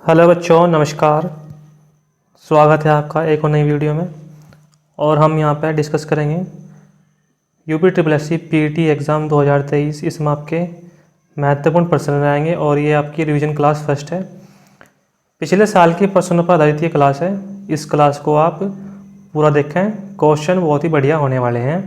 Hello बच्चों, नमस्कार। स्वागत है आपका एक और नई वीडियो में। और हम यहाँ पर डिस्कस करेंगे UP triple S C PT exam 2023। इसमें आपके महत्वपूर्ण प्रश्न आएंगे और ये आपकी रिवीजन क्लास फर्स्ट है। पिछले साल के प्रश्नों पर आधारित ये क्लास है। इस क्लास को आप पूरा देखें, क्वेश्चन बहुत ही बढ़िया होने वाले हैं।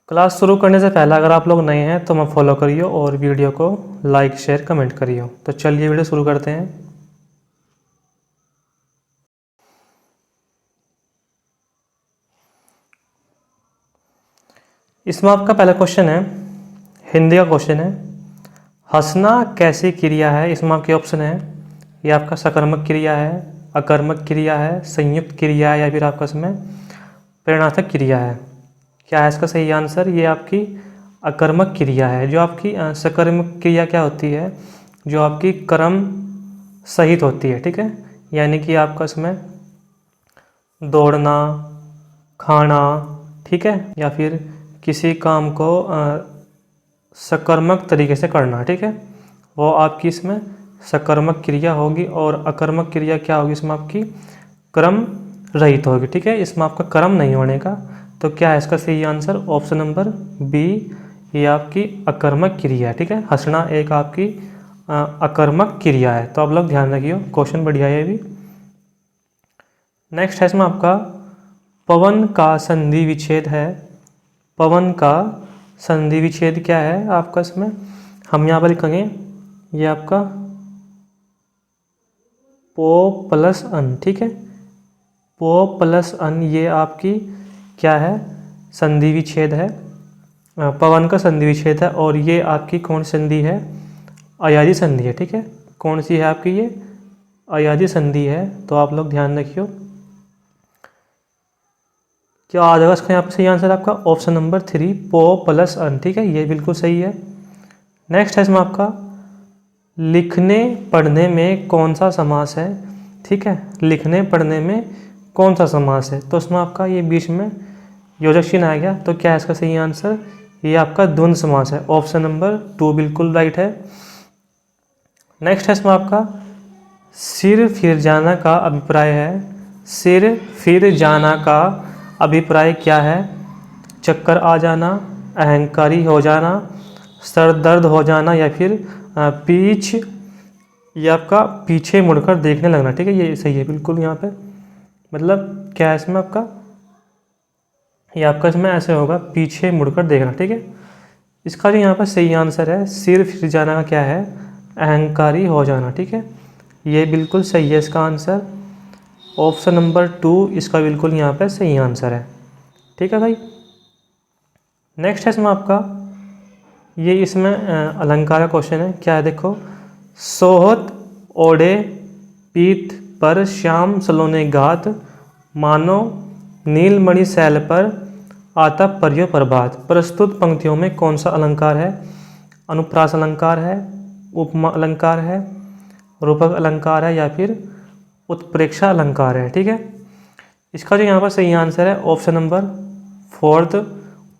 क्लास शुरू करने से पहले अगर आप लोग नए हैं तो मैं फॉलो करिए और वीडियो को लाइक शेयर कमेंट करिए। तो चलिए वीडियो शुरू करते हैं। इसमें आपका पहला क्वेश्चन है, हिंदी का क्वेश्चन है। हंसना कैसी क्रिया है? इसमें आपके ऑप्शन है, ये आपका सकर्मक क्रिया है, अकर्मक क्रिया है, संयुक्त क्रिया है या फिर आपका इसमें प्रेरणात्मक क्रिया है। क्या है इसका सही आंसर? ये आपकी अकर्मक क्रिया है। जो आपकी सकर्मक क्रिया क्या होती है? जो आपकी कर्म सहित होती है, ठीक है। यानी कि आपका इसमें दौड़ना, खाना, ठीक है, या फिर किसी काम को सकर्मक तरीके से करना, ठीक है, वो आपकी इसमें सकर्मक क्रिया होगी। और अकर्मक क्रिया क्या होगी? इसमें आपकी कर्म रहित होगी, ठीक है। इसमें आपका कर्म नहीं होने का। तो क्या है इसका सही आंसर? ऑप्शन नंबर बी, ये आपकी अकर्मक क्रिया है, ठीक है। हंसना एक आपकी अकर्मक क्रिया है। तो आप लोग ध्यान रखिए, क्वेश्चन बढ़िया है ये भी। नेक्स्ट है इसमें आपका पवन का संधि विच्छेद है। पवन का संधि विच्छेद क्या है आपका? इसमें हम यहाँ पर लिखेंगे, ये आपका पो प्लस अन, ठीक है। पो प्लस अन ये आपकी क्या है? संधि विच्छेद है। पवन का संधि विच्छेद है। और ये आपकी कौन संधि है? अयाजी संधि है, ठीक है। कौन सी है आपकी? ये अयाजी संधि है। तो आप लोग ध्यान रखियो। क्या आ जाएगा इसका यहाँ पर सही आंसर? आपका ऑप्शन नंबर 3, पो प्लस अन, ठीक है, ये बिल्कुल सही है। नेक्स्ट है इसमें आपका लिखने पढ़ने में कौन सा समास है, ठीक है। लिखने पढ़ने में कौन सा समास है? तो इसमें आपका ये बीच में योजक चिन्ह आ गया। तो क्या है इसका सही आंसर? ये आपका द्वंद्व समास है। ऑप्शन नंबर 2 बिल्कुल राइट है। नेक्स्ट है इसमें आपका सिर फिर जाना का अभिप्राय है। सिर फिर जाना का अभिप्राय क्या है? चक्कर आ जाना, अहंकारी हो जाना, सर दर्द हो जाना, या फिर पीछ, ये आपका पीछे मुड़कर देखने लगना, ठीक है, ये सही है बिल्कुल। यहाँ पे मतलब क्या है इसमें आपका? ये आपका इसमें ऐसे होगा, पीछे मुड़कर देखना, ठीक है। इसका जो यहाँ पर सही आंसर है, सिर फिर जाना का क्या है? अहंकारी हो जाना, ठीक है, ये बिल्कुल सही है इसका आंसर। ऑप्शन नंबर 2 इसका बिल्कुल यहाँ पे सही आंसर है, ठीक है भाई। नेक्स्ट है इसमें आपका ये इसमें अलंकार का क्वेश्चन है। क्या है देखो, सोहत ओढ़े पीठ पर श्याम सलोने गात, मानो नीलमणि शैल पर आता पर्यो प्रभात। प्रस्तुत पंक्तियों में कौन सा अलंकार है? अनुप्रास अलंकार है, उपमा अलंकार है, रूपक अलंकार है, या फिर उत्प्रेक्षा अलंकार है, ठीक है। इसका जो यहाँ पर सही आंसर है ऑप्शन नंबर 4,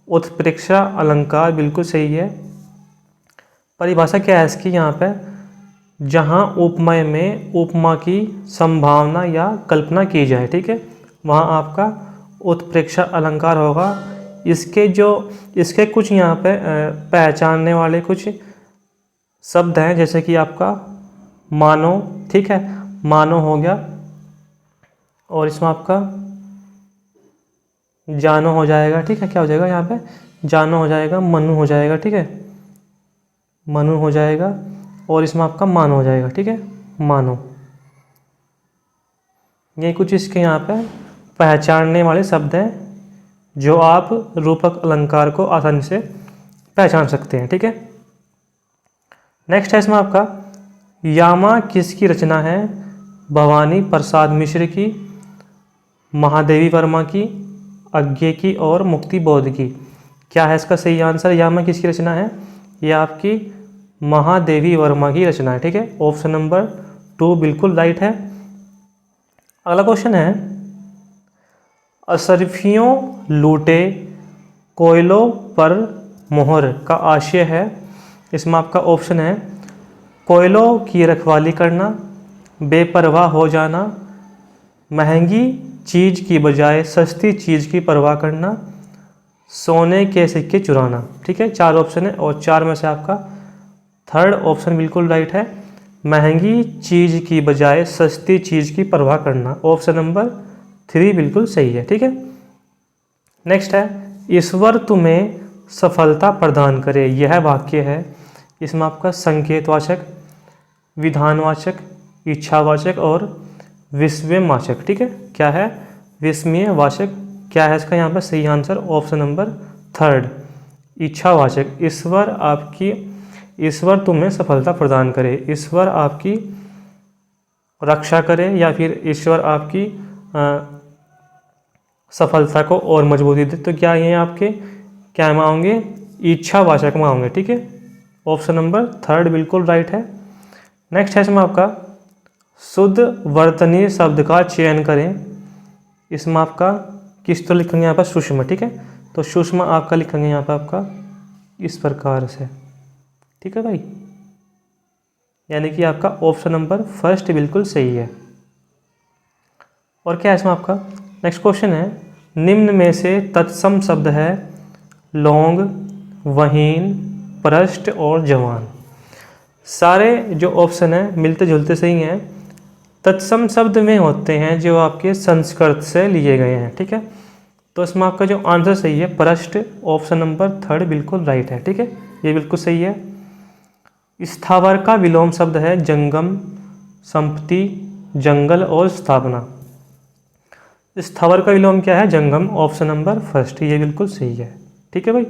उत्प्रेक्षा अलंकार बिल्कुल सही है। परिभाषा क्या है इसकी? यहाँ पे जहाँ उपमेय में उपमा की संभावना या कल्पना की जाए, ठीक है, वहाँ आपका उत्प्रेक्षा अलंकार होगा। इसके कुछ यहाँ पे पहचानने वाले कुछ शब्द हैं, जैसे कि आपका मानो, ठीक है, मानो हो गया, और इसमें आपका जानो हो जाएगा, ठीक है। क्या हो जाएगा यहाँ पे? जानो हो जाएगा, मनु हो जाएगा, ठीक है, मनु हो जाएगा, और इसमें आपका मानो हो जाएगा, ठीक है, मानो। ये कुछ इसके यहाँ पे पहचानने वाले शब्द हैं जो आप रूपक अलंकार को आसानी से पहचान सकते हैं, ठीक है। नेक्स्ट है इसमें आपका यामा किसकी रचना है? भवानी प्रसाद मिश्र की, महादेवी वर्मा की, अज्ञे की, और मुक्ति बोध की। क्या है इसका सही आंसर? यामा किसकी रचना है? ये आपकी महादेवी वर्मा की रचना है, ठीक है। ऑप्शन नंबर 2 बिल्कुल राइट है। अगला क्वेश्चन है असरफियों लूटे कोयलों पर मोहर का आशय है। इसमें आपका ऑप्शन है कोयलों की रखवाली करना, बेपरवाह हो जाना, महंगी चीज़ की बजाय सस्ती चीज़ की परवाह करना, सोने के सिक्के चुराना। ठीक है, 4 ऑप्शन है और 4 में से आपका थर्ड ऑप्शन बिल्कुल राइट है, महंगी चीज़ की बजाय सस्ती चीज़ की परवाह करना। ऑप्शन नंबर 3 बिल्कुल सही है। ठीक है, नेक्स्ट है, ईश्वर तुम्हें सफलता प्रदान करे। यह वाक्य है, इसमें आपका संकेतवाचक, विधानवाचक, इच्छावाचक और विस्मयवाचक। ठीक है, क्या है? विस्मयवाचक। क्या है इसका यहाँ पर सही आंसर? ऑप्शन नंबर थर्ड, इच्छावाचक। ईश्वर तुम्हें सफलता प्रदान करे, ईश्वर आपकी रक्षा करे या फिर ईश्वर आपकी सफलता को और मजबूती दे, तो क्या ये आपके क्या मांगोगे? इच्छावाचक मांगोगे। ठीक है, ऑप्शन नंबर थर्ड बिल्कुल राइट है। नेक्स्ट है इसमें आपका शुद्ध वर्तनीय शब्द का चयन करें। इसमें आपका किस तो लिखेंगे यहाँ पर? सूक्ष्म। ठीक है, तो सूक्ष्म आपका लिखेंगे यहाँ पर आपका इस प्रकार से। ठीक है भाई, यानी कि आपका ऑप्शन नंबर फर्स्ट बिल्कुल सही है। और क्या है इसमें आपका नेक्स्ट क्वेश्चन है, निम्न में से तत्सम शब्द है लौंग, वहीन, पृष्ठ और जवान। सारे जो ऑप्शन है मिलते जुलते सही हैं, तत्सम शब्द में होते हैं जो आपके संस्कृत से लिए गए हैं। ठीक है, तो इसमें आपका जो आंसर सही है पृष्ठ, ऑप्शन नंबर थर्ड बिल्कुल राइट है। ठीक है, ये बिल्कुल सही है। स्थावर का विलोम शब्द है जंगम, संपत्ति, जंगल और स्थापना। स्थावर का विलोम क्या है? जंगम, ऑप्शन नंबर फर्स्ट, ये बिल्कुल सही है। ठीक है भाई,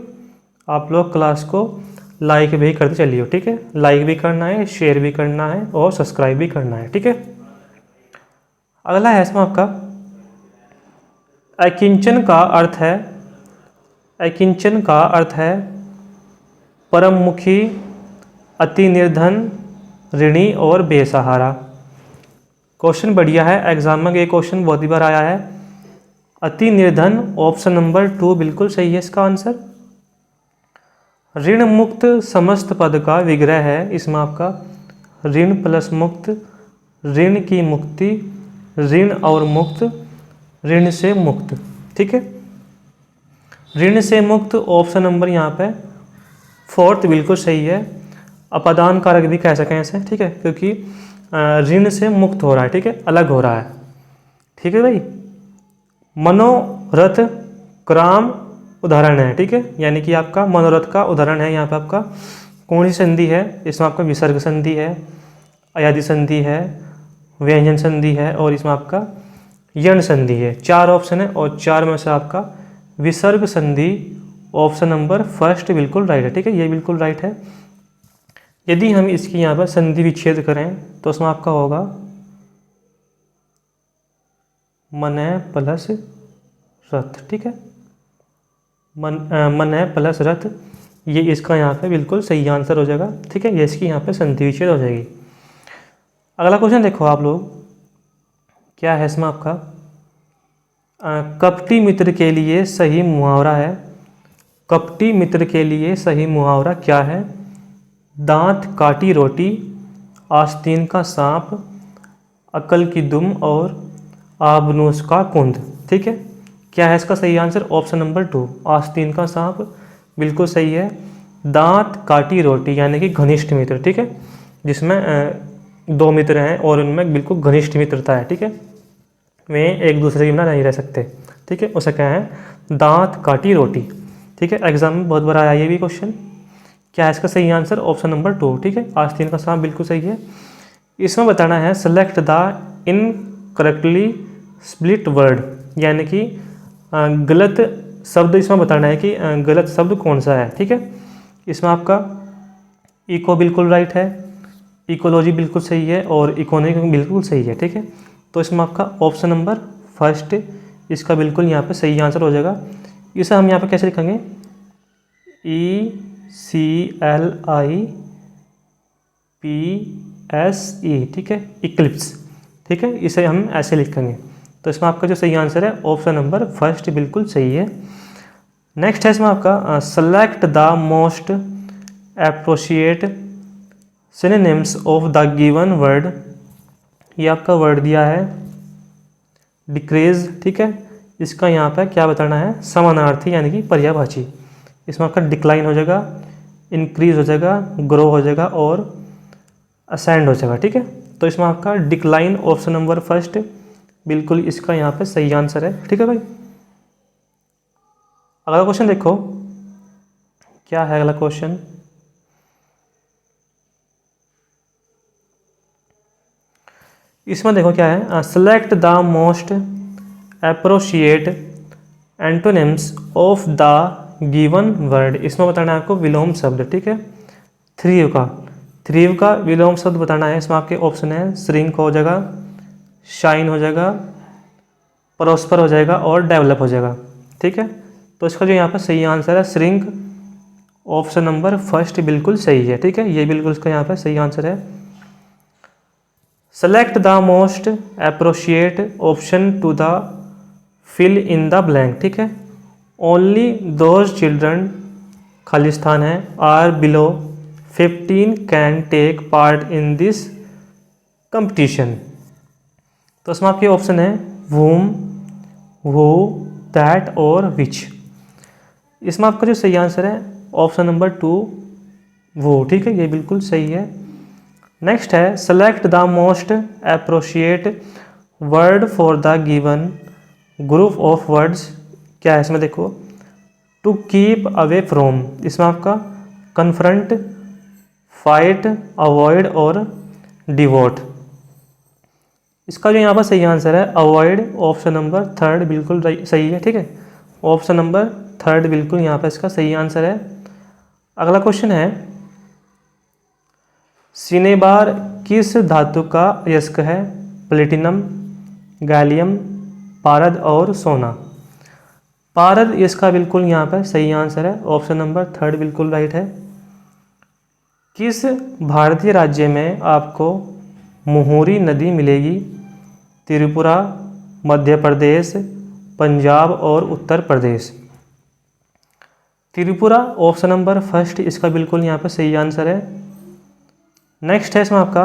आप लोग क्लास को लाइक भी करते चलिए। ठीक है, लाइक भी करना है, शेयर भी करना है और सब्सक्राइब भी करना है। ठीक है, अगला है इसमें आपका अकिंचन का अर्थ है, अकिंचन का अर्थ है परममुखी, अति निर्धन, ऋणी और बेसहारा। क्वेश्चन बढ़िया है, एग्जाम में ये क्वेश्चन बहुत ही बार आया है। अति निर्धन, ऑप्शन नंबर 2 बिल्कुल सही है इसका आंसर। ऋण मुक्त समस्त पद का विग्रह है। इसमें आपका ऋण प्लस मुक्त, ऋण की मुक्ति, ऋण और मुक्त, ऋण से मुक्त। ठीक है, ऋण से मुक्त ऑप्शन नंबर यहाँ पे फोर्थ बिल्कुल सही है। अपादान कारक भी कह सकें इसे। ठीक है, क्योंकि ऋण से मुक्त हो रहा है। ठीक है, अलग हो रहा है। ठीक है भाई, मनोरथ क्राम उदाहरण है। ठीक है, यानी कि आपका मनोरथ का उदाहरण है। यहाँ पे आपका कौन सी संधि है? इसमें आपका विसर्ग संधि है, अयादि संधि है, व्यंजन संधि है और इसमें आपका यण संधि है। 4 ऑप्शन है और 4 में से आपका विसर्ग संधि ऑप्शन नंबर फर्स्ट बिल्कुल राइट है। ठीक है, ये बिल्कुल राइट है। यदि हम इसकी यहाँ पर संधि विच्छेद करें तो उसमें आपका होगा मन प्लस रथ। ठीक है, मन प्लस रथ, ये इसका यहाँ पे बिल्कुल सही आंसर हो जाएगा। ठीक है, ये इसकी यहाँ पे संधि विच्छेद हो जाएगी। अगला क्वेश्चन देखो आप लोग, क्या है इसमें आपका कपटी मित्र के लिए सही मुहावरा है। कपटी मित्र के लिए सही मुहावरा क्या है? दांत काटी रोटी, आस्तीन का सांप, अकल की दुम और आबनूस का कुंद। ठीक है, क्या है इसका सही आंसर? ऑप्शन नंबर 2, आस्तीन का सांप बिल्कुल सही है। दांत काटी रोटी यानी कि घनिष्ठ मित्र। ठीक है, जिसमें 2 मित्र हैं और उनमें बिल्कुल घनिष्ठ मित्रता है। ठीक है, वे एक दूसरे के बिना नहीं रह सकते। ठीक है, उसे क्या है? दांत काटी रोटी। ठीक है, एग्जाम में बहुत बार आया ये भी क्वेश्चन। क्या है इसका सही आंसर? Option number 2। ठीक है, आस्तीन का सांप बिल्कुल सही है। इसमें बताना है select the incorrectly split word, यानी कि गलत शब्द इसमें बताना है कि गलत शब्द कौन सा है। ठीक है, इसमें आपका इको बिल्कुल राइट है, इकोलॉजी बिल्कुल सही है और इकोनॉमिक बिल्कुल सही है। ठीक है, तो इसमें आपका ऑप्शन नंबर फर्स्ट इसका बिल्कुल यहाँ पे सही आंसर हो जाएगा। इसे हम यहाँ पे कैसे लिखेंगे? ECLIPSE। ठीक है, इक्लिप्स। ठीक है, इसे हम ऐसे लिखेंगे। तो इसमें आपका जो सही आंसर है ऑप्शन नंबर फर्स्ट बिल्कुल सही है। नेक्स्ट है इसमें आपका select the most appropriate synonyms of the given word, ये आपका वर्ड दिया है डिक्रीज, ठीक है। इसका यहाँ पर क्या बताना है, समानार्थी यानी कि पर्यायवाची। इसमें आपका डिक्लाइन हो जाएगा, इंक्रीज हो जाएगा, ग्रो हो जाएगा और असेंड हो जाएगा, ठीक है। तो इसमें आपका डिक्लाइन ऑप्शन नंबर फर्स्ट बिल्कुल इसका यहाँ पे सही आंसर है, ठीक है भाई। अगला क्वेश्चन देखो क्या है अगला क्वेश्चन। इसमें देखो क्या है, select the most appropriate antonyms of the given word. इसमें बताना है आपको विलोम शब्द, ठीक है। थ्रीव का विलोम शब्द बताना है। इसमें आपके ऑप्शन है श्रिंक हो जाएगा, शाइन हो जाएगा, प्रोस्पर हो जाएगा और डेवलप हो जाएगा, ठीक है। तो इसका जो यहाँ पर सही आंसर है श्रिंक, ऑप्शन नंबर फर्स्ट बिल्कुल सही है, ठीक है। ये बिल्कुल इसका यहाँ पर सही आंसर है। Select the most appropriate option to the fill in the blank, ठीक है। ओनली दोज चिल्ड्रन, खालिस्तान है, are below 15 can take part in this competition. तो इसमें आपके ऑप्शन है वूम, वो, दैट और विच। इसमें आपका जो सही आंसर है ऑप्शन नंबर 2 वो, ठीक है। ये बिल्कुल सही है। नेक्स्ट है select the most appropriate word for the given group of words. क्या है इसमें देखो, टू कीप अवे फ्रॉम, इसमें आपका कन्फ्रंट, फाइट, अवॉइड और डिवोट। इसका जो यहाँ पर सही आंसर है अवॉइड, ऑप्शन नंबर थर्ड बिल्कुल सही है, ठीक है। ऑप्शन नंबर थर्ड बिल्कुल यहाँ पर इसका सही आंसर है। अगला क्वेश्चन है सिनेबार किस धातु का अयस्क है, प्लेटिनम, गैलियम, पारद और सोना। पारद इसका बिल्कुल यहाँ पर सही आंसर है, ऑप्शन नंबर थर्ड बिल्कुल राइट है। किस भारतीय राज्य में आपको मुहुरी नदी मिलेगी, त्रिपुरा, मध्य प्रदेश, पंजाब और Uttar Pradesh. Tripura option number first इसका बिल्कुल यहाँ पर सही आंसर है। नेक्स्ट है इसमें आपका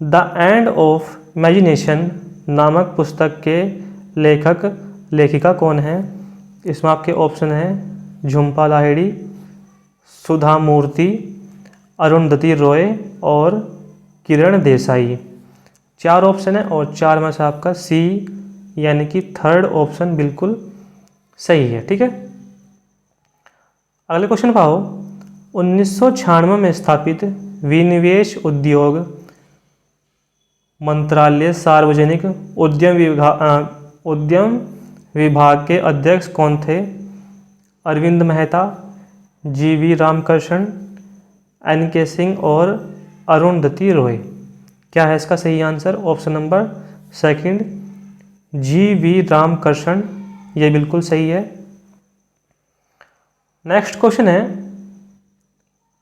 द एंड ऑफ इमेजिनेशन नामक पुस्तक के लेखक लेखिका कौन है। इसमें आपके ऑप्शन है झुम्पा लाहिड़ी, सुधा मूर्ति, अरुंधति रॉय और किरण देसाई। 4 ऑप्शन है और 4 में से आपका सी यानी कि थर्ड ऑप्शन बिल्कुल सही है, ठीक है। अगले क्वेश्चन पाओ, 1996 में स्थापित विनिवेश उद्योग मंत्रालय सार्वजनिक उद्यम विभाग के अध्यक्ष कौन थे। अरविंद मेहता, जीवी रामकृष्ण, एन.के. सिंह और अरुंधति रॉय। क्या है इसका सही आंसर, ऑप्शन नंबर सेकंड जीवी रामकृष्ण, ये बिल्कुल सही है। नेक्स्ट क्वेश्चन है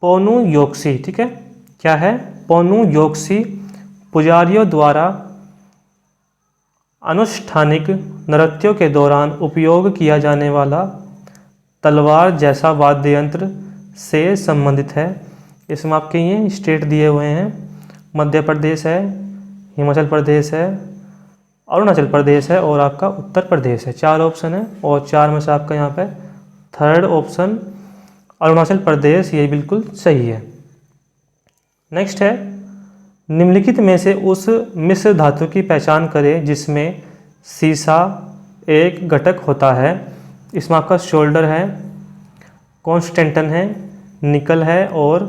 पोनु योक्सी, ठीक है। क्या है, पोनु योक्सी पुजारियों द्वारा अनुष्ठानिक नृत्यों के दौरान उपयोग किया जाने वाला तलवार जैसा वाद्य यंत्र से संबंधित है। इसमें आपके ये स्टेट दिए हुए हैं, मध्य प्रदेश है, हिमाचल प्रदेश है, अरुणाचल प्रदेश है और आपका उत्तर प्रदेश है। 4 ऑप्शन है और 4 में से आपका यहाँ पे थर्ड ऑप्शन अरुणाचल प्रदेश, ये बिल्कुल सही है। नेक्स्ट है निम्नलिखित में से उस मिश्र धातु की पहचान करें जिसमें सीसा एक घटक होता है। इसमें आपका शोल्डर है, कॉन्स्टेंटन है, निकल है और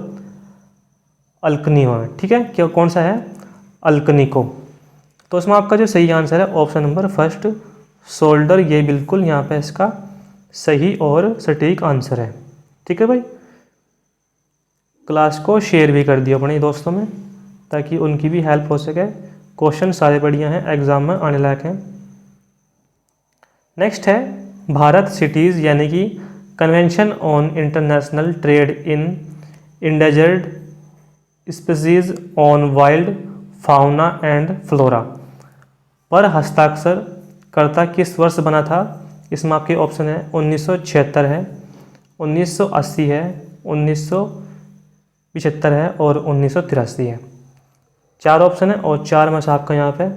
अल्कनियो है, ठीक है। क्या कौन सा है, अल्कनिको। तो इसमें आपका जो सही आंसर है ऑप्शन नंबर फर्स्ट शोल्डर, ये बिल्कुल यहाँ पे इसका सही और सटीक आंसर है, ठीक है भाई। क्लास को शेयर भी कर दिया अपने दोस्तों में ताकि उनकी भी हेल्प हो सके। क्वेश्चन सारे बढ़िया हैं, एग्जाम में आने लायक हैं। नेक्स्ट है भारत सिटीज़ यानी कि convention on international trade in endangered species on wild fauna and flora पर हस्ताक्षर करता किस वर्ष बना था। इसमें आपके ऑप्शन है 1976 है, 1980 है, 1975 है और 1983 है। 4 ऑप्शन है और 4 में से आपका यहाँ पे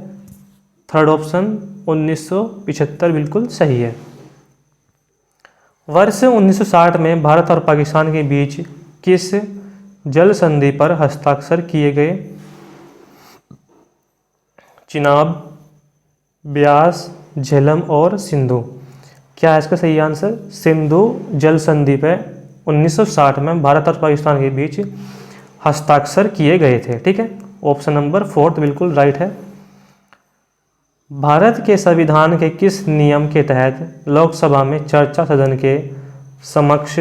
थर्ड ऑप्शन 1975 बिल्कुल सही है। वर्ष 1960 में भारत और पाकिस्तान के बीच किस जल संधि पर हस्ताक्षर किए गए? चिनाब, ब्यास, झेलम और सिंधु। क्या है इसका सही आंसर? सिंधु जल संधि पे 1960 में भारत और पाकिस्तान के बीच हस्ताक्षर किए गए थे। ठीक है, ऑप्शन नंबर 4 बिल्कुल राइट है। भारत के संविधान के किस नियम के तहत लोकसभा में चर्चा सदन के समक्ष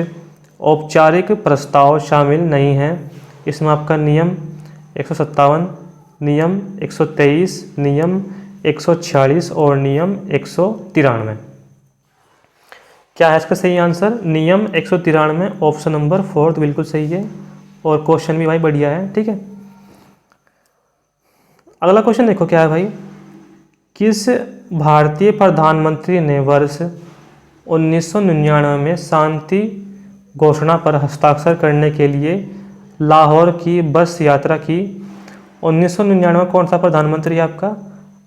औपचारिक प्रस्ताव शामिल नहीं है? इसमें आपका नियम 157, नियम 123, नियम 146 और नियम 193। क्या है इसका सही आंसर? नियम 193, ऑप्शन नंबर 4 बिल्कुल सही है और क्वेश्चन भी भाई बढ़िया है। ठीक है, अगला क्वेश्चन देखो क्या है भाई। किस भारतीय प्रधानमंत्री ने वर्ष 1999 में शांति घोषणा पर हस्ताक्षर करने के लिए लाहौर की बस यात्रा की? 1999 में कौन सा प्रधानमंत्री है आपका?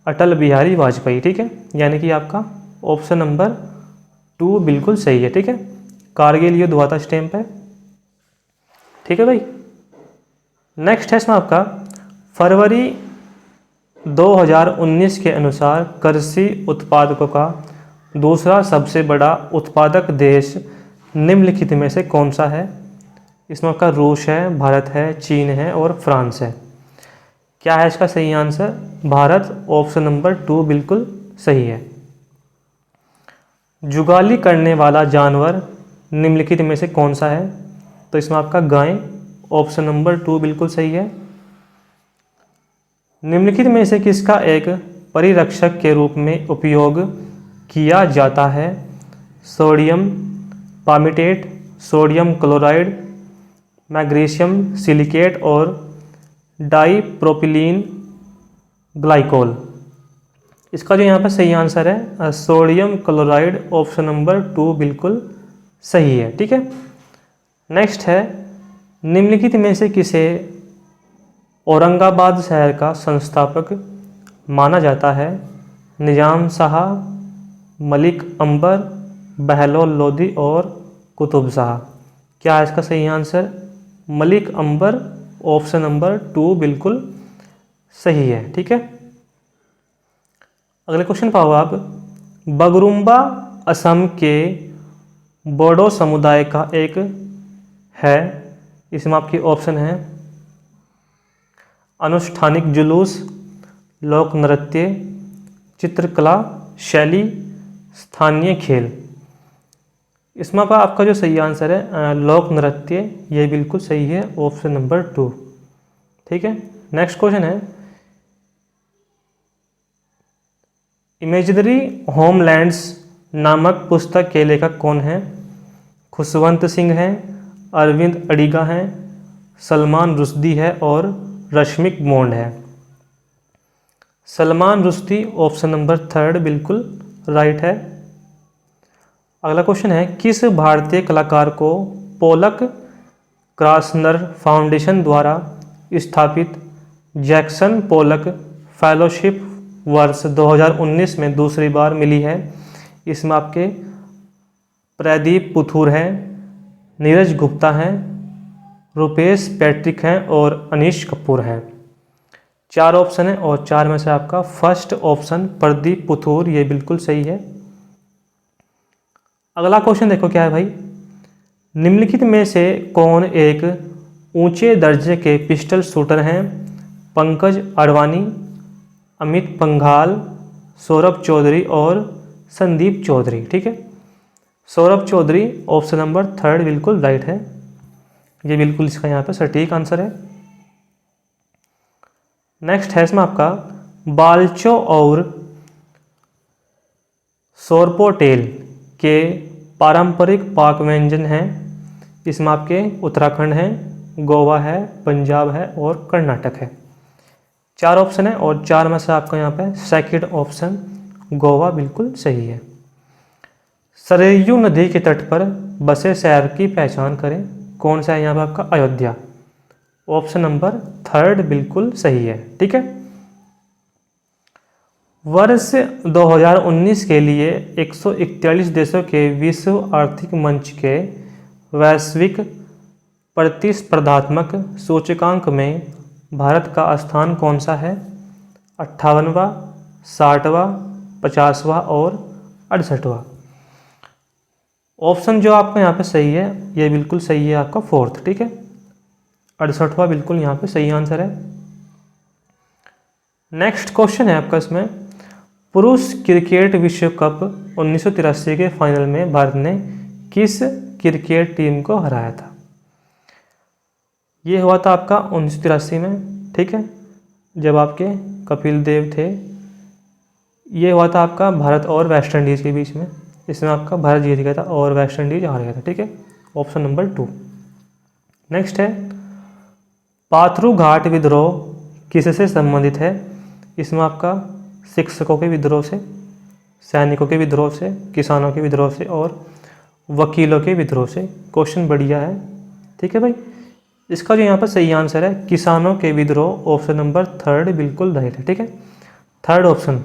अटल बिहारी वाजपेयी। ठीक है, यानी कि आपका ऑप्शन नंबर 2 बिल्कुल सही है। ठीक है, कारगिल युद्ध हुआ था इस टाइम पे। ठीक है भाई, नेक्स्ट है इसमें आपका फरवरी 2019 के अनुसार कृषि उत्पादकों का दूसरा सबसे बड़ा उत्पादक देश निम्नलिखित में से कौन सा है? इसमें आपका रूस है, भारत है, चीन है और फ्रांस है। क्या है इसका सही आंसर? भारत, ऑप्शन नंबर 2 बिल्कुल सही है। जुगाली करने वाला जानवर निम्नलिखित में से कौन सा है? तो इसमें आपका गाय, ऑप्शन नंबर 2 बिल्कुल सही है। निम्नलिखित में से किसका एक परिरक्षक के रूप में उपयोग किया जाता है? Sodium palmitate, sodium chloride, magnesium silicate और डाइप्रोपिलीन ग्लाइकोल। इसका जो यहाँ पर सही आंसर है सोडियम क्लोराइड, ऑप्शन नंबर 2 बिल्कुल सही है। ठीक है, नेक्स्ट है निम्नलिखित में से किसे औरंगाबाद शहर का संस्थापक माना जाता है? निजाम शाह, मलिक अंबर, बहलोल लोधी और कुतुब शाह। क्या है इसका सही आंसर? मलिक अंबर, ऑप्शन नंबर 2 बिल्कुल सही है। ठीक है, अगले क्वेश्चन पाओ आप। बगरुम्बा असम के बोडो समुदाय का एक है। इसमें आपकी ऑप्शन है अनुष्ठानिक जुलूस, लोक नृत्य, चित्रकला शैली, स्थानीय खेल। इसमें आपका जो सही आंसर है लोक नृत्य, ये बिल्कुल सही है, ऑप्शन नंबर 2। ठीक है, नेक्स्ट क्वेश्चन है इमेजिनरी होमलैंड्स नामक पुस्तक के लेखक कौन है? खुशवंत सिंह हैं, अरविंद अडिगा हैं, सलमान रुश्दी है और रश्मिक मोंड है। सलमान रुश्दी, ऑप्शन नंबर 3 बिल्कुल राइट है। अगला क्वेश्चन है किस भारतीय कलाकार को पोलक क्रासनर फाउंडेशन द्वारा स्थापित जैक्सन पोलक फेलोशिप वर्ष 2019 में दूसरी बार मिली है? इसमें आपके प्रदीप पुथुर हैं, नीरज गुप्ता हैं, रुपेश पैट्रिक हैं और अनीश कपूर हैं। 4 ऑप्शन है और 4 में से आपका फर्स्ट ऑप्शन प्रदीप पुथुर, ये बिल्कुल सही है। अगला क्वेश्चन देखो क्या है भाई। निम्नलिखित में से कौन एक ऊंचे दर्जे के पिस्टल शूटर हैं? पंकज अडवाणी, अमित पंघाल, सौरभ चौधरी और संदीप चौधरी। ठीक है, सौरभ चौधरी, ऑप्शन नंबर 3 बिल्कुल राइट है। ये बिल्कुल इसका यहाँ पे सटीक आंसर है। नेक्स्ट है इसमें आपका बालचो और सोरपोटेल के पारंपरिक पाक व्यंजन हैं। इसमें आपके उत्तराखंड है, गोवा है, पंजाब है और कर्नाटक है। 4 ऑप्शन है और 4 में से आपका यहाँ पे सेकंड ऑप्शन गोवा बिल्कुल सही है। सरयू नदी के तट पर बसे शहर की पहचान करें। कौन सा है यहाँ पे आपका? अयोध्या। ऑप्शन नंबर थर्ड बिल्कुल सही है। ठीक है, वर्ष 2019 के लिए 141 देशों के विश्व आर्थिक मंच के वैश्विक प्रतिस्पर्धात्मक सूचकांक में भारत का स्थान कौन सा है? 58वां, 60वां, 50वां और 68वां। ऑप्शन जो आपका यहाँ पे सही है, ये बिल्कुल सही है आपका फोर्थ। ठीक है, 68वां बिल्कुल यहाँ पे सही आंसर है। नेक्स्ट क्वेश्चन है आपका इसमें, पुरुष क्रिकेट विश्व कप 1983 के फाइनल में भारत ने किस क्रिकेट टीम को हराया था? ये हुआ था आपका 1983 में। ठीक है, जब आपके कपिल देव थे। ये हुआ था आपका भारत और वेस्ट इंडीज़ के बीच में। इसमें आपका भारत जीत गया था और वेस्ट इंडीज हार गया था। ठीक है, ऑप्शन नंबर 2। नेक्स्ट है, पाथरू घाट विद्रोह किससे संबंधित है? इसमें आपका शिक्षकों के विद्रोह से, सैनिकों के विद्रोह से, किसानों के विद्रोह से और वकीलों के विद्रोह से। क्वेश्चन बढ़िया है। ठीक है भाई, इसका जो यहाँ पर सही आंसर है किसानों के विद्रोह, ऑप्शन नंबर थर्ड बिल्कुल राइट है। ठीक है, थर्ड ऑप्शन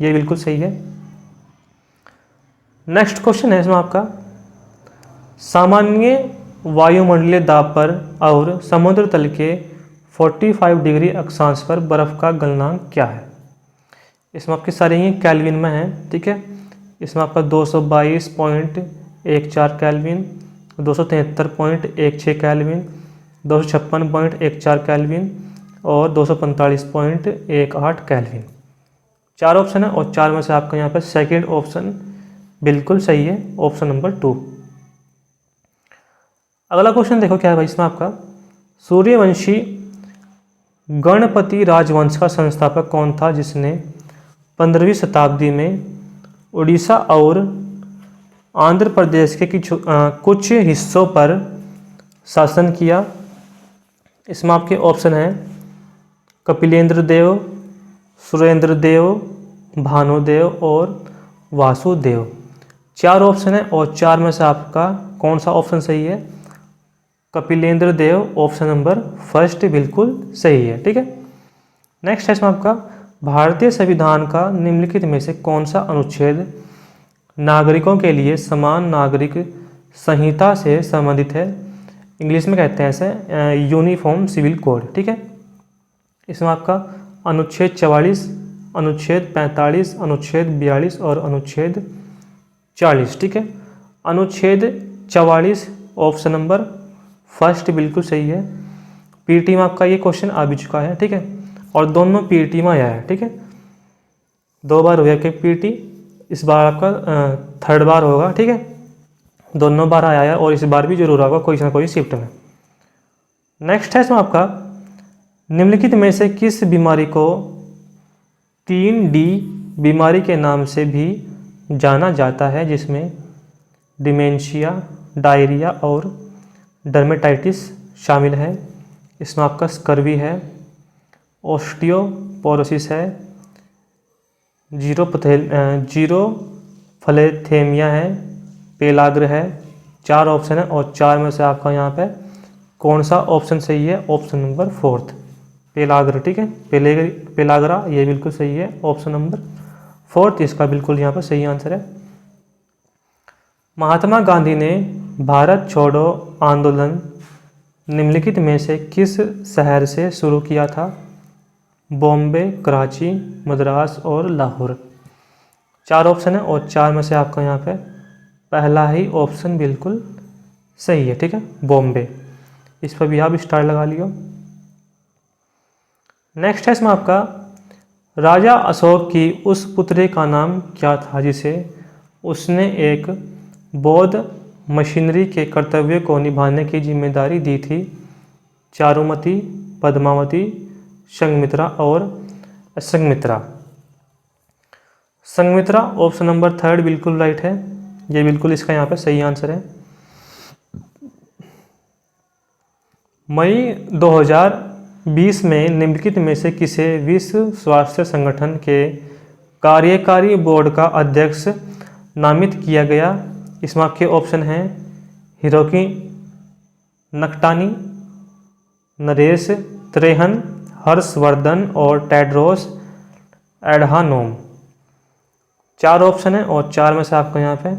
ये बिल्कुल सही है। नेक्स्ट क्वेश्चन है इसमें आपका, सामान्य वायुमंडलीय दाब पर और समुद्र तल के 45 डिग्री अक्षांश पर बर्फ़ का गलनांक क्या है? इसमें आपकी सारी ही केल्विन में है। ठीक है, इसमें आपका 222.14 केल्विन, 273.16 केल्विन, 256.14 केल्विन और 245.18 केल्विन। 4 ऑप्शन है और 4 में से आपका यहाँ पर सेकेंड ऑप्शन बिल्कुल सही है, ऑप्शन नंबर 2। अगला क्वेश्चन देखो क्या है भाई इसमें आपका, सूर्यवंशी गणपति राजवंश का संस्थापक कौन था जिसने 15वीं शताब्दी में उड़ीसा और आंध्र प्रदेश के कुछ हिस्सों पर शासन किया? इसमें आपके ऑप्शन हैं कपिलेंद्र देव, सुरेंद्र देव, भानुदेव और वासुदेव। 4 ऑप्शन है और 4 में से आपका कौन सा ऑप्शन सही है? कपिलेंद्र देव, ऑप्शन नंबर फर्स्ट बिल्कुल सही है। ठीक है, नेक्स्ट है इसमें आपका, भारतीय संविधान का निम्नलिखित में से कौन सा अनुच्छेद नागरिकों के लिए समान नागरिक संहिता से संबंधित है? इंग्लिश में कहते हैं ऐसे यूनिफॉर्म सिविल कोड। ठीक है, इसमें आपका अनुच्छेद 44, अनुच्छेद 45, अनुच्छेद 42 और अनुच्छेद 40। ठीक है, अनुच्छेद 44 ऑप्शन नंबर फर्स्ट बिल्कुल सही है। पीटी में आपका ये क्वेश्चन आ भी चुका है। ठीक है, और दोनों पीटी में आया है। ठीक है, 2 बार हो गया कि पीटी, इस बार आपका थर्ड बार होगा। ठीक है, दोनों बार आया है और इस बार भी जरूर होगा कोई ना कोई शिफ्ट में। नेक्स्ट है इसमें आपका, निम्नलिखित में से किस बीमारी को 3D बीमारी के नाम से भी जाना जाता है, जिसमें डिमेंशिया, डायरिया और डर्मेटाइटिस शामिल है? इसमें आपका स्कर्वी है, ऑस्टियोपोरोसिस है, जीरोफलेथेमिया है, पेलाग्र है। 4 ऑप्शन है और 4 में से आपका यहाँ पे कौन सा ऑप्शन सही है? Option number fourth pellagra. ठीक है, पेलाग्रा ये बिल्कुल सही है, ऑप्शन नंबर फोर्थ इसका बिल्कुल यहाँ पर सही आंसर है। महात्मा गांधी ने भारत छोड़ो आंदोलन निम्नलिखित में से किस शहर से शुरू किया था? बॉम्बे, कराची, मद्रास और लाहौर। 4 ऑप्शन है और 4 में से आपका यहाँ पे पहला ही ऑप्शन बिल्कुल सही है। ठीक है, बॉम्बे, इस पर भी आप स्टार लगा लियो। नेक्स्ट है इसमें आपका, राजा अशोक की उस पुत्री का नाम क्या था जिसे उसने एक बौद्ध मशीनरी के कर्तव्य को निभाने की जिम्मेदारी दी थी? चारुमती, पद्मावती, संघमित्रा और असंघमित्रा। संघमित्रा ऑप्शन नंबर थर्ड बिल्कुल राइट है, ये बिल्कुल इसका यहाँ पे सही आंसर है। मई 2020 में निम्नलिखित में से किसे विश्व स्वास्थ्य संगठन के कार्यकारी बोर्ड का अध्यक्ष नामित किया गया? इसमें आपके ऑप्शन हैं हिरोकी नकटानी, नरेश त्रेहन, हर्षवर्धन और टेड्रोस एडहानोम। 4 ऑप्शन है और 4 में से आपको यहाँ पे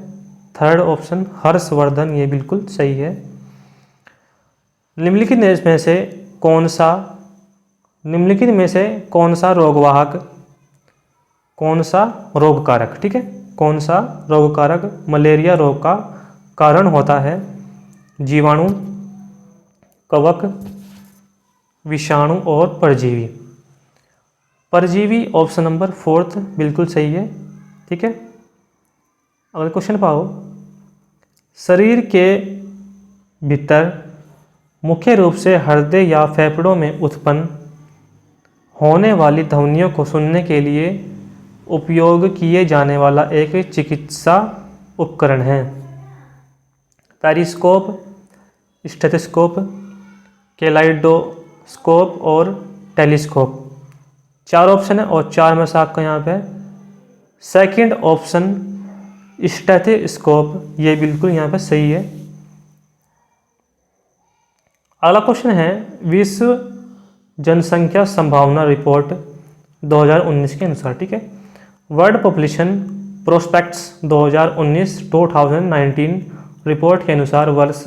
थर्ड ऑप्शन हर्षवर्धन ये बिल्कुल सही है। निम्नलिखित में से कौन सा रोगवाहक, कौन सा रोग कारक, ठीक है, कौन सा रोग कारक मलेरिया रोग का कारण होता है? जीवाणु, कवक, विषाणु और परजीवी। परजीवी ऑप्शन नंबर 4 बिल्कुल सही है, ठीक है। अगला क्वेश्चन पाओ, शरीर के भीतर मुख्य रूप से हृदय या फेफड़ों में उत्पन्न होने वाली ध्वनियों को सुनने के लिए उपयोग किए जाने वाला एक चिकित्सा उपकरण है? पेरिस्कोप, स्टेथोस्कोप, केलाइडोस्कोप और टेलीस्कोप। 4 ऑप्शन है और 4 में से आपका यहाँ पे सेकंड ऑप्शन स्टेथोस्कोप ये बिल्कुल यहाँ पे सही है। अगला क्वेश्चन है, विश्व जनसंख्या संभावना रिपोर्ट 2019 के अनुसार, ठीक है, वर्ल्ड पॉपुलेशन प्रोस्पेक्ट्स 2019 रिपोर्ट के अनुसार वर्ष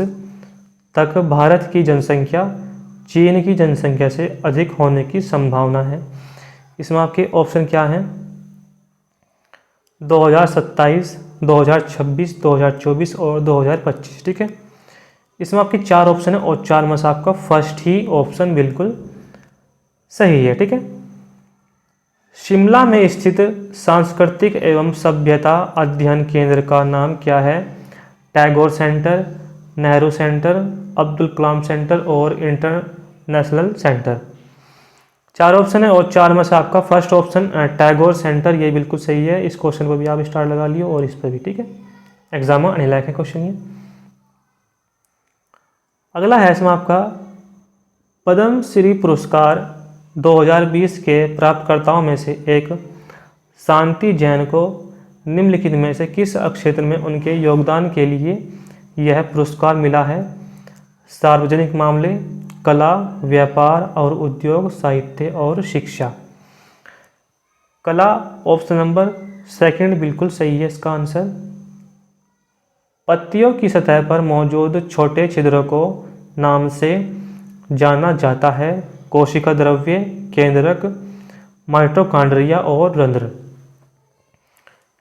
तक भारत की जनसंख्या चीन की जनसंख्या से अधिक होने की संभावना है। इसमें आपके ऑप्शन क्या हैं? 2027, 2026, 2024 और 2025, ठीक है। इसमें आपके 4 ऑप्शन है और 4 में से आपका फर्स्ट ही ऑप्शन बिल्कुल सही है, ठीक है। शिमला में स्थित सांस्कृतिक एवं सभ्यता अध्ययन केंद्र का नाम क्या है? Tagore centre, Nehru centre, Abdul Kalam centre और इंटरनेशनल सेंटर। 4 ऑप्शन है और 4 में से आपका फर्स्ट ऑप्शन टैगोर सेंटर ये बिल्कुल सही है। इस क्वेश्चन पर भी आप स्टार लगा लियो और इस पर भी, ठीक है, एग्जाम में आने लायक है क्वेश्चन ये। अगला है इसमें आपका पद्म श्री पुरस्कार 2020 के प्राप्तकर्ताओं में से एक शांति जैन को निम्नलिखित में से किस क्षेत्र में उनके योगदान के लिए यह पुरस्कार मिला है? सार्वजनिक मामले, कला, व्यापार और उद्योग, साहित्य और शिक्षा। कला ऑप्शन नंबर सेकंड बिल्कुल सही है इसका आंसर। पत्तियों की सतह पर मौजूद छोटे छिद्रों को नाम से जाना जाता है? कोशिका द्रव्य, केंद्रक, माइटोकॉन्ड्रिया और रंध्र।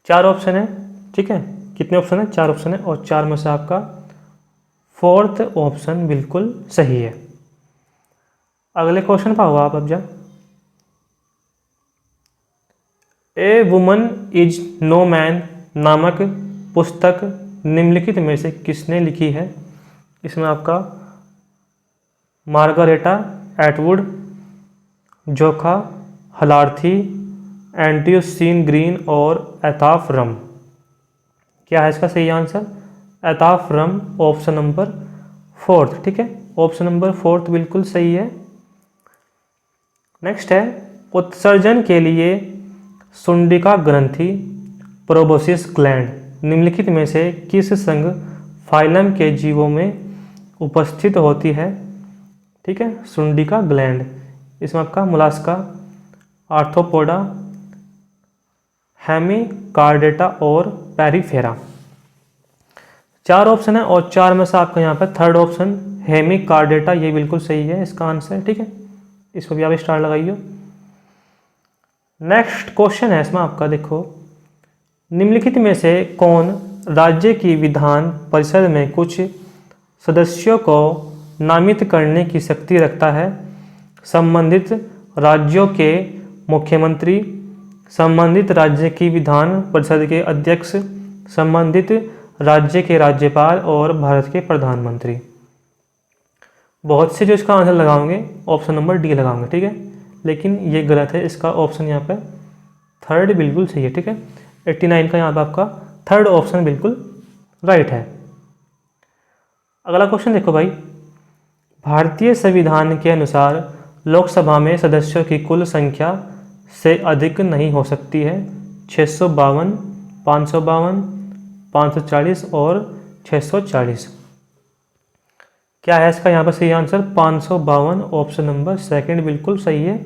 4 ऑप्शन है, ठीक है, कितने ऑप्शन है? 4 ऑप्शन है और 4 में से आपका फोर्थ ऑप्शन बिल्कुल सही है। अगले क्वेश्चन पाओ आप अब जा। A woman is no man नामक पुस्तक निम्नलिखित में से किसने लिखी है? इसमें आपका मार्गारेटा एटवुड, जोखा हलार्थी, एंटियोसिन ग्रीन और एताफ रम। क्या है इसका सही आंसर? एताफ रम ऑप्शन नंबर 4, ठीक है, ऑप्शन नंबर 4 बिल्कुल सही है। नेक्स्ट है, उत्सर्जन के लिए सुंडिका ग्रंथि प्रोबोसिस ग्लैंड निम्नलिखित में से किस संघ फाइलम के जीवों में उपस्थित होती है? ठीक है, सुंडिका ग्लैंड। इसमें आपका मोलास्का, आर्थ्रोपोडा, हेमिकार्डेटा और पेरिफेरा। 4 ऑप्शन है और 4 में से आपका यहाँ पर थर्ड ऑप्शन हेमिकार्डेटा ये बिल्कुल सही है इसका आंसर, ठीक है, इसको भी आप स्टार लगाइए। नेक्स्ट क्वेश्चन है इसमें आपका, देखो निम्नलिखित में से कौन राज्य की विधान परिषद में कुछ सदस्यों को नामित करने की शक्ति रखता है? संबंधित राज्यों के मुख्यमंत्री, संबंधित राज्य की विधान परिषद के अध्यक्ष, संबंधित राज्य के राज्यपाल और भारत के प्रधानमंत्री। बहुत से जो इसका आंसर लगाओगे ऑप्शन नंबर डी लगाओगे, ठीक है, लेकिन ये गलत है। इसका ऑप्शन यहाँ पे थर्ड बिल्कुल सही है, ठीक है, 89 का यहाँ पे आपका थर्ड ऑप्शन बिल्कुल राइट है। अगला क्वेश्चन देखो भाई, भारतीय संविधान के अनुसार लोकसभा में सदस्यों की कुल संख्या से अधिक नहीं हो सकती है? 652, 552, 540 और 640। क्या है इसका यहाँ पर सही आंसर? 552, ऑप्शन नंबर सेकंड बिल्कुल सही है।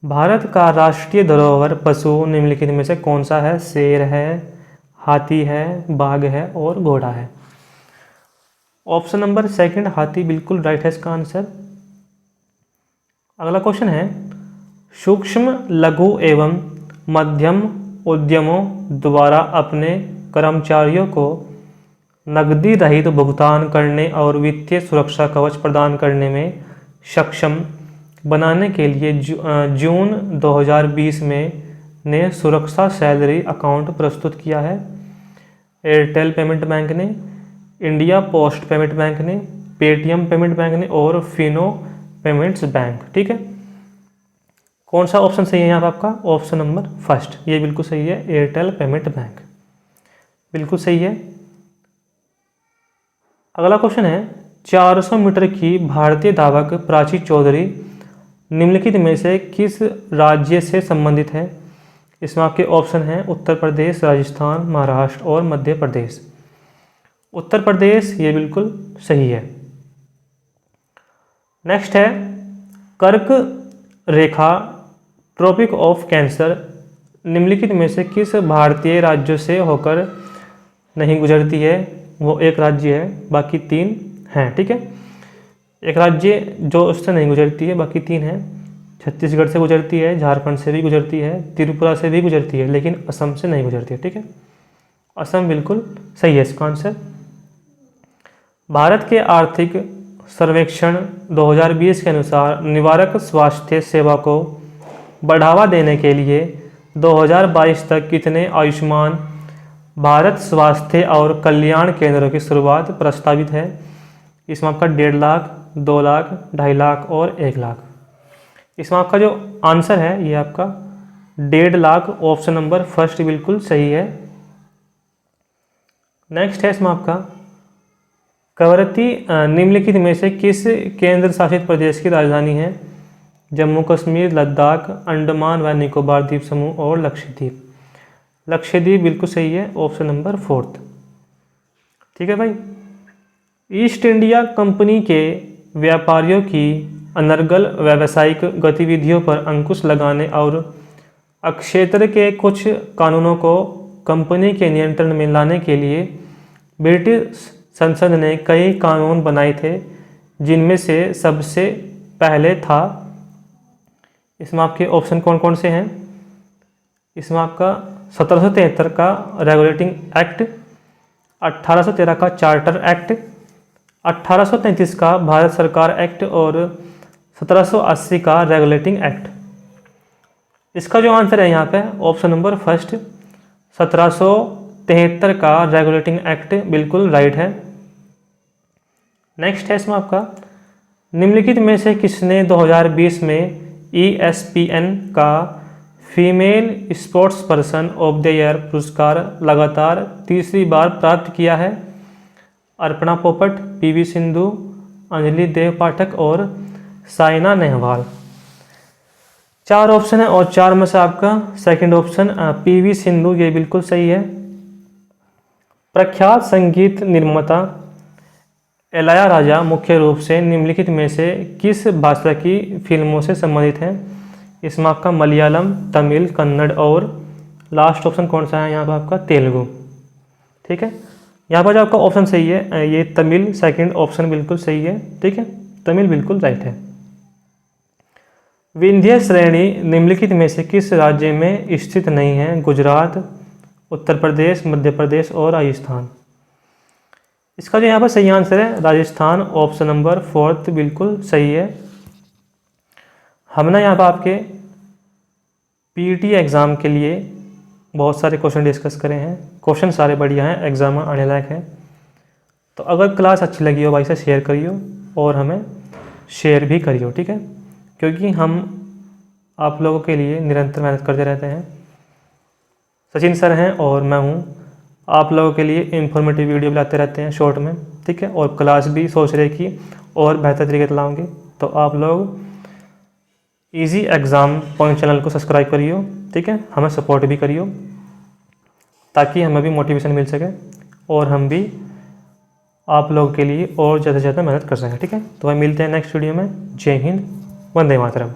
भारत का राष्ट्रीय धरोहर पशु निम्नलिखित में से कौन सा है? शेर है, हाथी है, बाघ है और घोड़ा है। ऑप्शन नंबर सेकंड हाथी बिल्कुल राइट है इसका आंसर। अगला क्वेश्चन है, सूक्ष्म लघु एवं मध्यम उद्यमों द्वारा अपने कर्मचारियों को नकदी रहित भुगतान करने और वित्तीय सुरक्षा कवच प्रदान करने में सक्षम बनाने के लिए जून 2020 में ने सुरक्षा सैलरी अकाउंट प्रस्तुत किया है। एयरटेल पेमेंट बैंक ने, इंडिया पोस्ट पेमेंट बैंक ने, पेटीएम पेमेंट बैंक ने और फिनो पेमेंट्स बैंक। ठीक है, कौन सा ऑप्शन सही है यहाँ पर आपका? ऑप्शन नंबर फर्स्ट, ये बिल्कुल सही है, एयरटेल पेमेंट बैंक बिल्कुल सही है। अगला क्वेश्चन है, 400 मीटर की भारतीय धावक प्राची चौधरी निम्नलिखित में से किस राज्य से संबंधित है? इसमें आपके ऑप्शन हैं उत्तर प्रदेश, राजस्थान, महाराष्ट्र और मध्य प्रदेश। उत्तर प्रदेश ये बिल्कुल सही है। नेक्स्ट है, कर्क रेखा ट्रॉपिक ऑफ कैंसर निम्नलिखित में से किस भारतीय राज्यों से होकर नहीं गुजरती है? वो एक राज्य है, बाकी 3 हैं। ठीक है, एक राज्य जो उससे नहीं गुजरती है, बाकी 3 हैं। छत्तीसगढ़ से गुजरती है, झारखंड से भी गुजरती है, त्रिपुरा से भी गुजरती है, लेकिन असम से नहीं गुजरती है। ठीक है, असम बिल्कुल सही है इसका आंसर। भारत के आर्थिक सर्वेक्षण 2020 के अनुसार निवारक स्वास्थ्य सेवा को बढ़ावा देने के लिए 2022 तक कितने आयुष्मान भारत स्वास्थ्य और कल्याण केंद्रों की शुरुआत प्रस्तावित है? इसमें आपका 1.5 लाख, 2 लाख, 2.5 लाख और 1 लाख। इसमें आपका जो आंसर है ये आपका 1.5 लाख, ऑप्शन नंबर फर्स्ट बिल्कुल सही है। नेक्स्ट है इसमें आपका, कवरत्ती निम्नलिखित में से किस केंद्र शासित प्रदेश की राजधानी है? जम्मू कश्मीर, लद्दाख, अंडमान व निकोबार द्वीप समूह और लक्षद्वीप। लक्षद्वीप बिल्कुल सही है, ऑप्शन नंबर फोर्थ। ठीक है भाई, ईस्ट इंडिया कंपनी के व्यापारियों की अनर्गल व्यावसायिक गतिविधियों पर अंकुश लगाने और अक्षेत्र के कुछ कानूनों को कंपनी के नियंत्रण में लाने के लिए ब्रिटिश संसद ने कई कानून बनाए थे, जिनमें से सबसे पहले था, इसमें आपके ऑप्शन कौन कौन से हैं? इसमें आपका 1773 का रेगुलेटिंग एक्ट, 1813 का चार्टर एक्ट, 1833 का भारत सरकार एक्ट और 1780 का रेगुलेटिंग एक्ट। इसका जो आंसर है यहाँ पे ऑप्शन नंबर फर्स्ट, 1773 का रेगुलेटिंग एक्ट बिल्कुल राइट है। नेक्स्ट है इसमें आपका, निम्नलिखित में से किसने 2020 में ESPN का female sports person of the year पुरस्कार लगातार तीसरी बार प्राप्त किया है? अर्पणा पोपट, PV सिंधु, अंजलि देव पाठक और साइना नेहवाल। 4 ऑप्शन है और 4 में से आपका सेकंड ऑप्शन PV सिंधु ये बिल्कुल सही है। प्रख्यात संगीत निर्माता इलैयाराजा मुख्य रूप से निम्नलिखित में से किस भाषा की फिल्मों से संबंधित हैं? इसमें आपका मलयालम, तमिल, कन्नड़ और लास्ट ऑप्शन कौन सा है यहाँ पर आपका? तेलुगु। ठीक है, यहाँ पर जो आपका ऑप्शन सही है ये तमिल, सेकंड ऑप्शन बिल्कुल सही है। ठीक है, तमिल बिल्कुल राइट है। विंध्य श्रेणी निम्नलिखित में से किस राज्य में स्थित नहीं है? गुजरात, उत्तर प्रदेश, मध्य प्रदेश और राजस्थान। इसका जो यहाँ पर सही आंसर है राजस्थान, ऑप्शन नंबर फोर्थ बिल्कुल सही है। हमने यहाँ पर आपके PET एग्ज़ाम के लिए बहुत सारे क्वेश्चन डिस्कस करे हैं। क्वेश्चन सारे बढ़िया हैं, एग्ज़ाम में आने लायक है। तो अगर क्लास अच्छी लगी हो भाई से शेयर करियो और हमें शेयर भी करियो। ठीक है, क्योंकि हम आप लोगों के लिए निरंतर मेहनत करते रहते हैं। सचिन सर हैं और मैं हूँ, आप लोगों के लिए इंफॉर्मेटिव वीडियो लाते रहते हैं शॉर्ट में। ठीक है, और क्लास भी सोच रहे कि और बेहतर तरीके से लाऊंगे। तो आप लोग इजी एग्ज़ाम पॉइंट चैनल को सब्सक्राइब करियो। ठीक है, हमें सपोर्ट भी करियो ताकि हमें भी मोटिवेशन मिल सके और हम भी आप लोगों के लिए और ज़्यादा से ज़्यादा मेहनत कर सकें। ठीक है, तो भाई मिलते हैं नेक्स्ट वीडियो में। जय हिंद, वंदे मातरम।